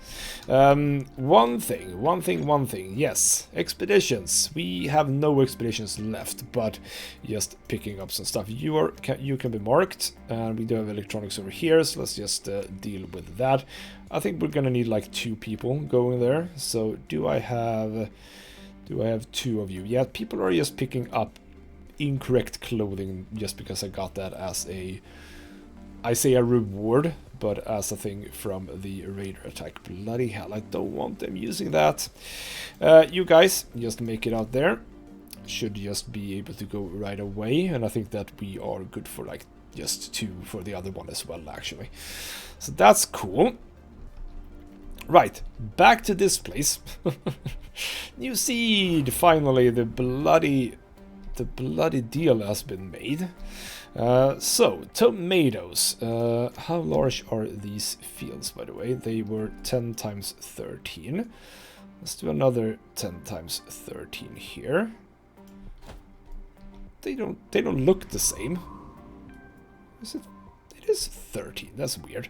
One thing. Yes, expeditions. We have no expeditions left, but just picking up some stuff. You can be marked, and we do have electronics over here, so let's just deal with that. I think we're gonna need like 2 people going there. So do I have 2 of you? Yeah, people are just picking up incorrect clothing just because I got that as I say a reward, but as a thing from the raider attack. Bloody hell, I don't want them using that. You guys, just make it out there. should just be able to go right away, and I think that we are good for like just 2 for the other one as well, actually. So that's cool. Right, back to this place. New seed! Finally, the bloody deal has been made. So, tomatoes. How large are these fields, by the way? They were 10 times 13. Let's do another 10 times 13 here. They don't look the same. Is it? It is 13. That's weird.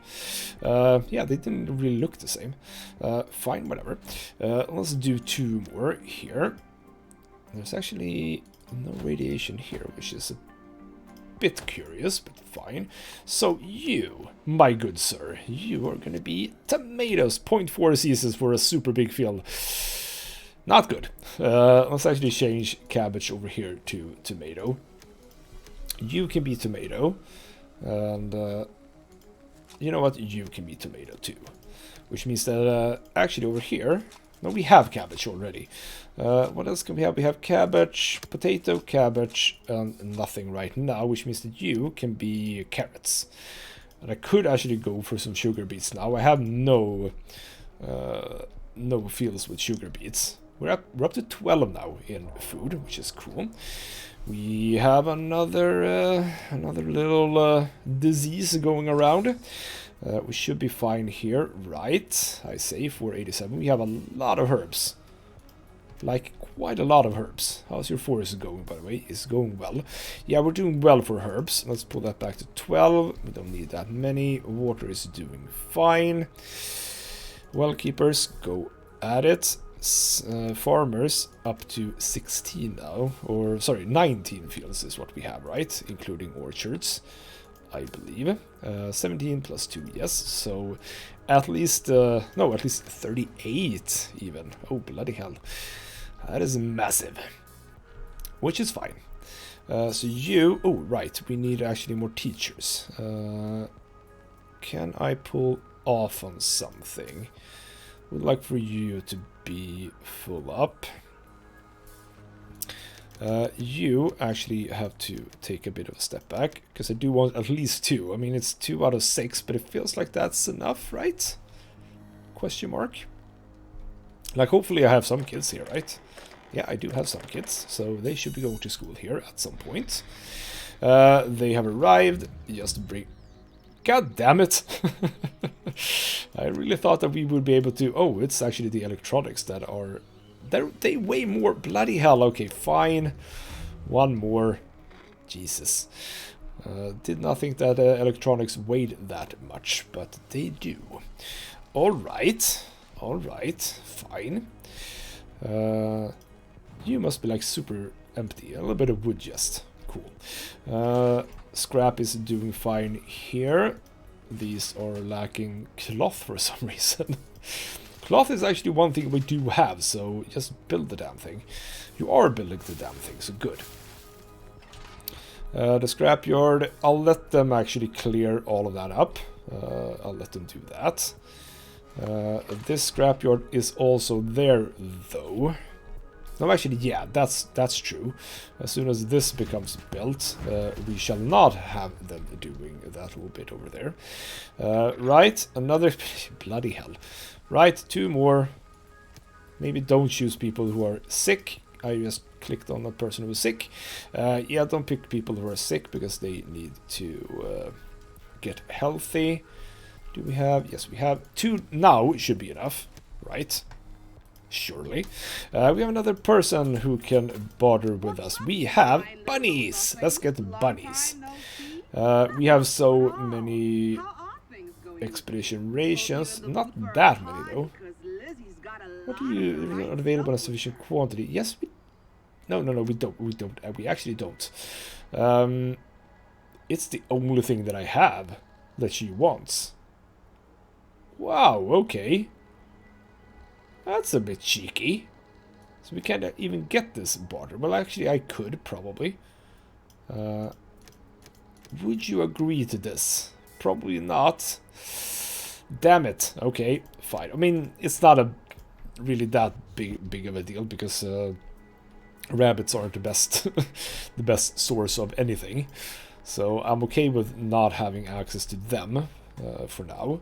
Yeah, they didn't really look the same. Fine, whatever. Let's do 2 more here. There's actually no radiation here, which is a bit curious, but fine. So you, my good sir, you are going to be tomatoes. 0.4 seasons for a super big field. Not good. Let's actually change cabbage over here to tomato. You can be tomato. And you know what? You can be tomato too. Which means that actually over here... No, we have cabbage already. What else can we have? We have cabbage, potato, cabbage, and nothing right now, which means that you can be carrots. And I could actually go for some sugar beets now. I have no fields with sugar beets. We're up to 12 now in food, which is cool. We have another little disease going around. We should be fine here, right? I say 487. We have a lot of herbs. Like, quite a lot of herbs. How's your forest going, by the way? It's going well. Yeah, we're doing well for herbs. Let's pull that back to 12. We don't need that many. Water is doing fine. Well, keepers, go at it. Farmers up to 16 now. Or, sorry, 19 fields is what we have, right? Including orchards, I believe. 17 plus 2, yes. So at least, no, at least 38 even. Oh, bloody hell. That is massive. Which is fine. So you, oh, right, we need actually more teachers. Can I pull off on something? Would like for you to be full up. You actually have to take a bit of a step back, because I do want at least 2. I mean, it's 2 out of 6, but it feels like that's enough, right? Question mark. Like, hopefully I have some kids here, right? Yeah, I do have some kids, so they should be going to school here at some point. They have arrived. Just bring... God damn it! I really thought that we would be able to... Oh, it's actually the electronics that are... They weigh more. Bloody hell. Okay, fine. One more. Jesus. Did not think that electronics weighed that much, but they do. Alright. Alright. Fine. You must be like super empty. A little bit of wood just. Cool. Scrap is doing fine here. These are lacking cloth for some reason. Cloth is actually one thing we do have, so just build the damn thing. You are building the damn thing, so good. The scrapyard, I'll let them actually clear all of that up. I'll let them do that. This scrapyard is also there, though. No, actually, yeah, that's true. As soon as this becomes built, we shall not have them doing that little bit over there. Right, another... Bloody hell. Right, 2 more. Maybe don't choose people who are sick. I just clicked on a person who is sick. Yeah, don't pick people who are sick, because they need to get healthy. Do we have... Yes, we have 2 now. Should be enough, right? Surely. We have another person who can bother with us. We have bunnies. Let's get bunnies. We have so many expedition rations. Not that many though. What do you... Not available in sufficient quantity? Yes, we... No, we don't. We actually don't. It's the only thing that I have that she wants. Wow, okay. That's a bit cheeky. So we can't even get this barter. Well, actually, I could, probably. Would you agree to this? Probably not. Damn it. Okay, fine. I mean, it's not a really that big of a deal, because rabbits aren't the best the best source of anything, so I'm okay with not having access to them for now.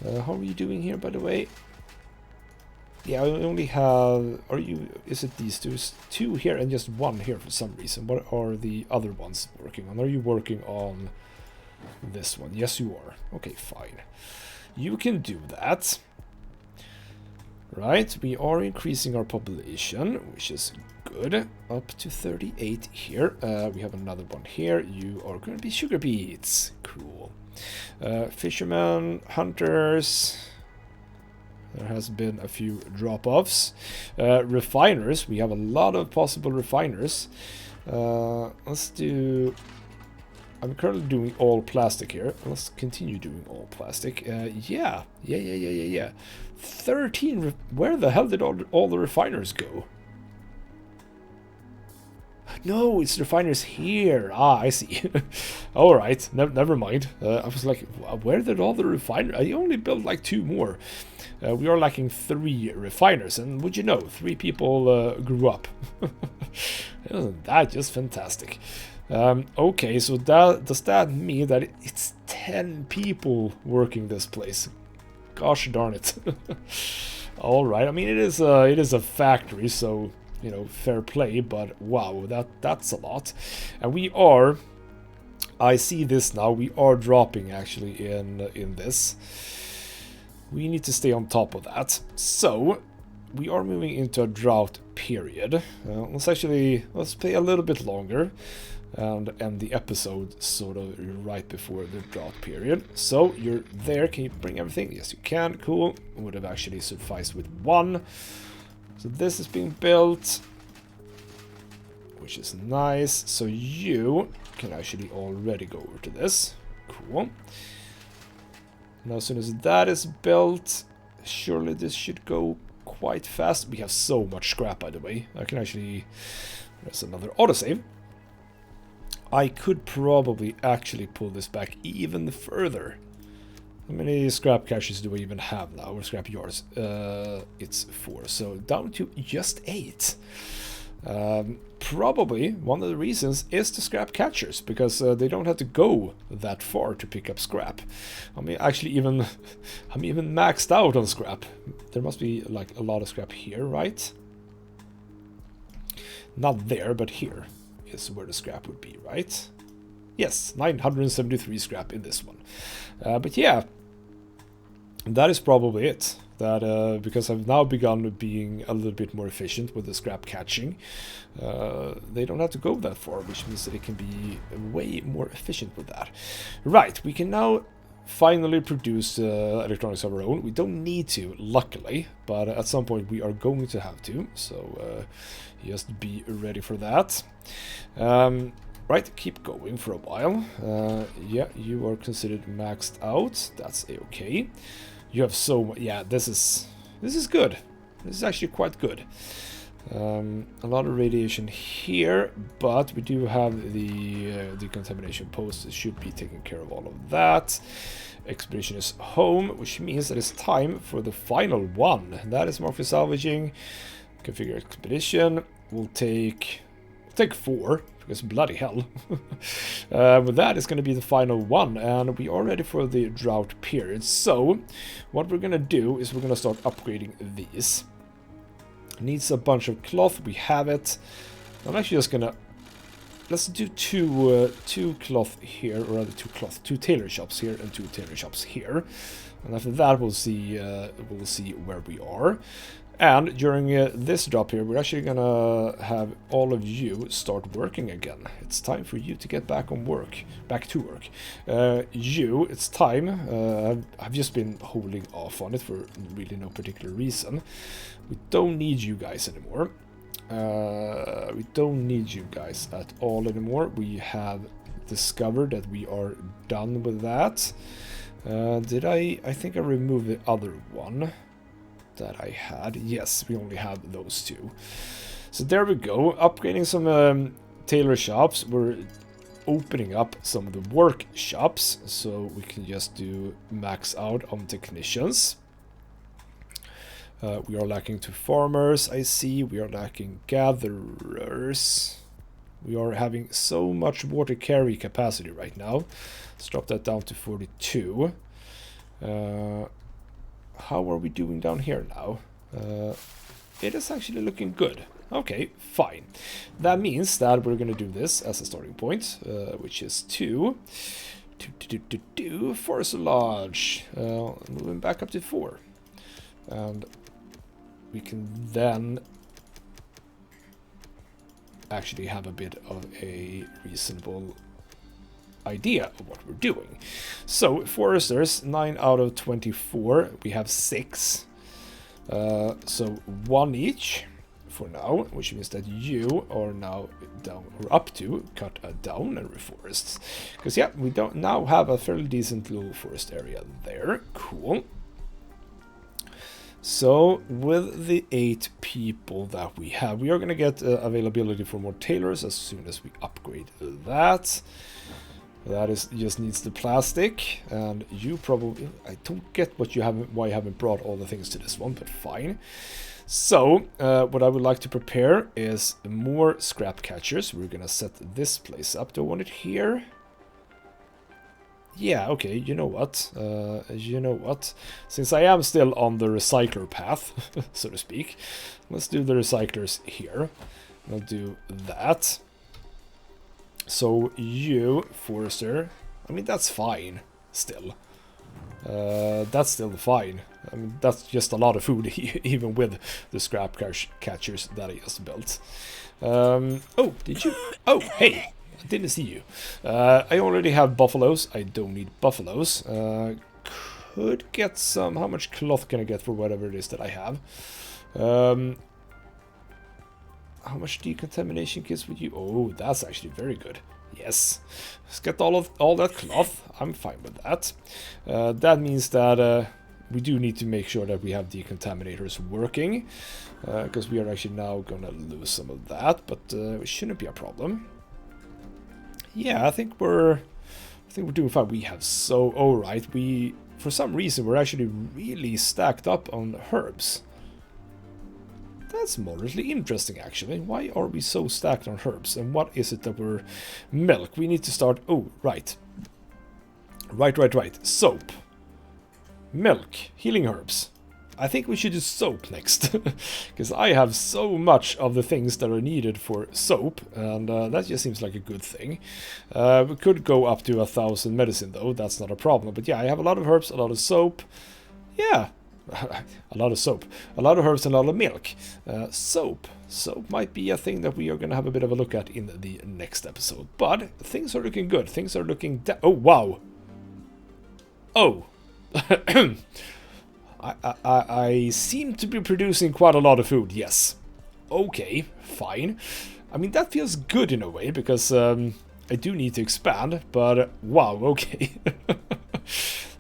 How are you doing here, by the way? Yeah, I only have... Is it these two? There's 2 here and just 1 here for some reason. What are the other ones working on? Are you working on this one? Yes, you are. Okay, fine. You can do that. Right, we are increasing our population, which is good. Up to 38 here. We have another one here. You are going to be sugar beets. Cool. Fishermen, hunters... There has been a few drop-offs. Refiners, we have a lot of possible refiners. Let's do... I'm currently doing all plastic here. Let's continue doing all plastic. Yeah. 13... Where the hell did all the refiners go? No, it's refiners here. Ah, I see. Alright, never mind. I was like, where did all the refiners... I only built like 2 more. We are lacking 3 refiners, and would you know, 3 people grew up. Isn't that just fantastic? Okay, so does that mean that it's 10 people working this place? Gosh darn it. Alright, I mean, it is a factory, so, you know, fair play, but wow, that's a lot. And we are... I see this now, we are dropping actually in this. We need to stay on top of that. So, we are moving into a drought period. Let's play a little bit longer and end the episode sort of right before the drought period. So, you're there. Can you bring everything? Yes, you can. Cool. Would have actually sufficed with 1. So, this is being built, which is nice. So, you can actually already go over to this. Cool. Now, as soon as that is built, surely this should go quite fast. We have so much scrap, by the way. I can actually... There's another autosave. I could probably actually pull this back even further. How many scrap caches do we even have now? Or scrap yards? It's 4. So down to just 8. Probably one of the reasons is the scrap catchers, because they don't have to go that far to pick up scrap. I mean, actually, I'm even maxed out on scrap. There must be like a lot of scrap here, right? Not there, but here is where the scrap would be, right? Yes, 973 scrap in this one. But yeah, that is probably it. That because I've now begun being a little bit more efficient with the scrap catching, they don't have to go that far, which means that it can be way more efficient with that. Right, we can now finally produce electronics of our own. We don't need to, luckily, but at some point we are going to have to, so just be ready for that. Right, keep going for a while. Yeah, you are considered maxed out. That's a-okay. You have so much. Yeah, this is good. This is actually quite good. A lot of radiation here, but we do have the decontamination post. It should be taking care of all of that. Expedition is home, which means that it's time for the final one. That is marked for salvaging. Configure expedition. We'll take 4. Because bloody hell. With that, it's going to be the final one, and we are ready for the drought period. So, what we're going to do is we're going to start upgrading these. Needs a bunch of cloth. We have it. I'm actually just going to... Let's do two cloth here, or rather 2 tailor shops here and 2 tailor shops here. And after that, we'll see where we are. And during this drop here, we're actually gonna have all of you start working again. It's time for you to get back to work. It's time. I've just been holding off on it for really no particular reason. We don't need you guys anymore. We don't need you guys at all anymore. We have discovered that we are done with that. I think I removed the other one that I had. Yes, we only have those 2. So there we go. Upgrading some tailor shops. We're opening up some of the workshops, so we can just do max out on technicians. We are lacking 2 farmers, I see. We are lacking gatherers. We are having so much water carry capacity right now. Let's drop that down to 42. How are we doing down here now? It is actually looking good. Okay, fine. That means that we're going to do this as a starting point, which is 2 forest lodge. Moving back up to 4. And we can then actually have a bit of a reasonable idea of what we're doing. So, foresters, 9 out of 24. We have 6. So, 1 each for now, which means that you are now down, or up to, cut down and reforest. Because, yeah, we don't now have a fairly decent little forest area there. Cool. So, with the 8 people that we have, we are going to get availability for more tailors as soon as we upgrade that. That is just needs the plastic, and you probably... I don't get what you haven't, why you haven't brought all the things to this one, but fine. So, what I would like to prepare is more scrap catchers. We're going to set this place up. Do I want it here? Yeah, okay, you know what? Since I am still on the recycler path, so to speak, let's do the recyclers here. I'll do that. So you, forester, I mean, that's fine, still. That's still fine. I mean, that's just a lot of food, even with the scrap catchers that I just built. Oh, did you? Oh, hey, I didn't see you. I already have buffaloes. I don't need buffaloes. Could get some. How much cloth can I get for whatever it is that I have? How much decontamination kits would you? Oh, that's actually very good. Yes, let's get all that cloth. I'm fine with that. That means that we do need to make sure that we have decontaminators working, because we are actually now gonna lose some of that, but it shouldn't be a problem. Yeah, I think we're doing fine. We have so right. We for some reason we're actually really stacked up on herbs. That's moderately interesting, actually. Why are we so stacked on herbs? And what is it that we're... Milk. We need to start... Oh, right. Right. Soap. Milk. Healing herbs. I think we should do soap next. Because I have so much of the things that are needed for soap. And that just seems like a good thing. We could go up to 1,000 medicine, though. That's not a problem. But yeah, I have a lot of herbs, a lot of soap. Yeah. A lot of soap, a lot of herbs, and a lot of milk. Soap might be a thing that we are going to have a bit of a look at in the next episode. But things are looking good. Things are looking... Oh, wow. Oh. I seem to be producing quite a lot of food, yes. Okay, fine. I mean, that feels good in a way, because I do need to expand, but wow, okay.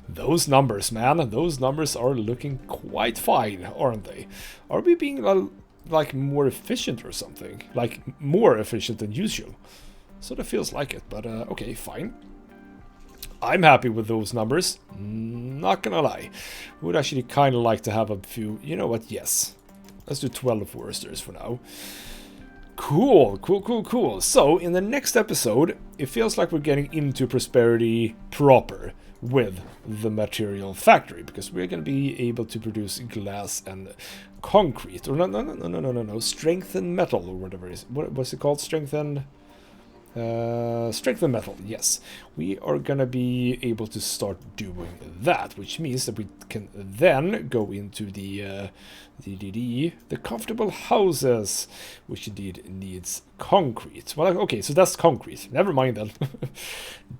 Those numbers, man, those numbers are looking quite fine, aren't they? Are we being, like, more efficient or something? Like, more efficient than usual? Sort of feels like it, but, okay, fine. I'm happy with those numbers, not gonna lie. Would actually kind of like to have a few... You know what, yes. Let's do 12 foresters for now. Cool. So, in the next episode, it feels like we're getting into prosperity proper with the material factory, because we're going to be able to produce glass and concrete, or no, strengthened metal, or whatever it is. What's it called? Strengthened metal. Yes, we are going to be able to start doing that, which means that we can then go into the comfortable houses, which indeed needs concrete. Well, okay, so that's concrete. Never mind then.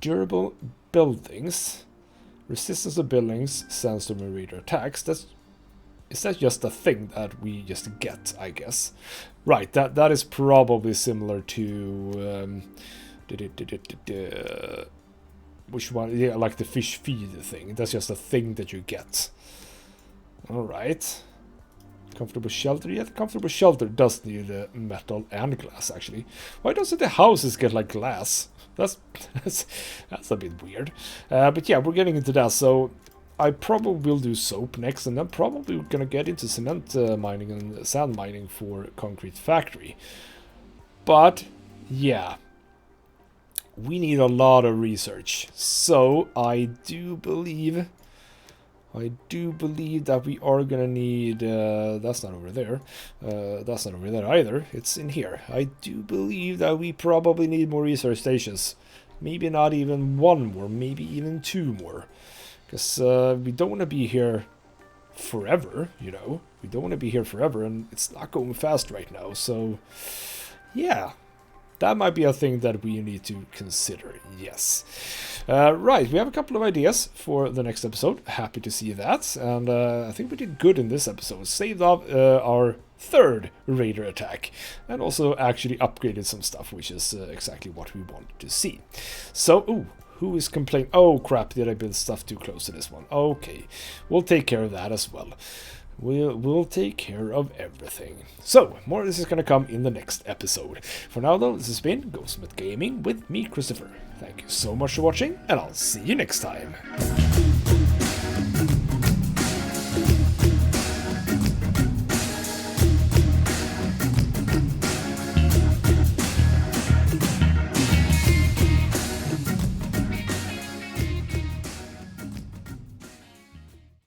Durable buildings. Resistance to buildings, sandstorm and radar attacks. Is that just a thing that we just get, I guess? Right, that is probably similar to... which one? Yeah, like the fish feed thing. That's just a thing that you get. Alright. Comfortable shelter. Yeah, the comfortable shelter does need metal and glass, actually. Why doesn't the houses get, like, glass? That's a bit weird. But yeah, we're getting into that, so I probably will do soap next, and then probably we're gonna get into cement mining and sand mining for concrete factory. But yeah, we need a lot of research. So I do believe that we are gonna need, that's not over there, that's not over there either, it's in here. I do believe that we probably need more research stations. Maybe not even one more, maybe even two more. Because we don't want to be here forever, you know. We don't want to be here forever, and it's not going fast right now, so yeah. That might be a thing that we need to consider, yes. Right, we have a couple of ideas for the next episode. Happy to see that. And I think we did good in this episode. Saved up our third raider attack. And also actually upgraded some stuff, which is exactly what we wanted to see. So, ooh, who is complaining? Oh, crap, did I build stuff too close to this one? Okay, we'll take care of that as well. We'll take care of everything. So, more of this is going to come in the next episode. For now, though, this has been Ghostsmith Gaming with me, Christopher. Thank you so much for watching, and I'll see you next time.